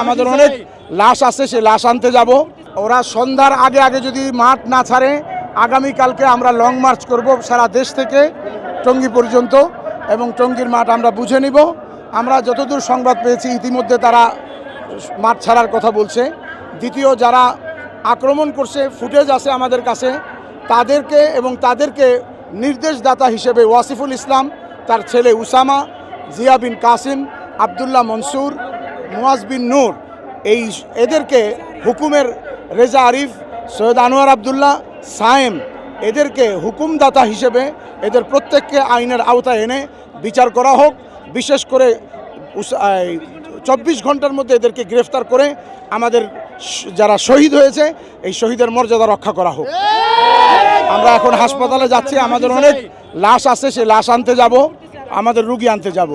আমাদের অনেক লাশ আছে, সে লাশ আনতে যাব। ওরা সন্ধ্যার আগে আগে যদি মাঠ না ছাড়ে, আগামীকালকে আমরা লং মার্চ করব সারা দেশ থেকে টঙ্গী পর্যন্ত, এবং টঙ্গীর মাঠ আমরা বুঝে নিব। আমরা যতদূর সংবাদ পেয়েছি ইতিমধ্যে তারা মাঠ ছাড়ার কথা বলছে। দ্বিতীয়, যারা আক্রমণ করছে ফুটেজ আছে আমাদের কাছে, তাদেরকে নির্দেশদাতা হিসেবে ওয়াসিফুল ইসলাম, তার ছেলে উসামা, জিয়া বিন কাসিম, আবদুল্লাহ মনসুর, মুয়াজ বিন নূর, এদেরকে হুকুমের রেজা আরিফ, সৈয়দ আনোয়ার আবদুল্লাহ, সায়েম, এদেরকে হুকুমদাতা হিসেবে এদের প্রত্যেককে আইনের আওতায় এনে বিচার করা হোক। বিশেষ করে 24 ঘন্টার মধ্যে এদেরকে গ্রেফতার করে আমাদের যারা শহীদ হয়েছে এই শহীদের মর্যাদা রক্ষা করা হোক। আমরা এখন হাসপাতালে যাচ্ছি, আমাদের অনেক লাশ আছে, সে লাশ আনতে যাব, আমাদের রুগী আনতে যাব।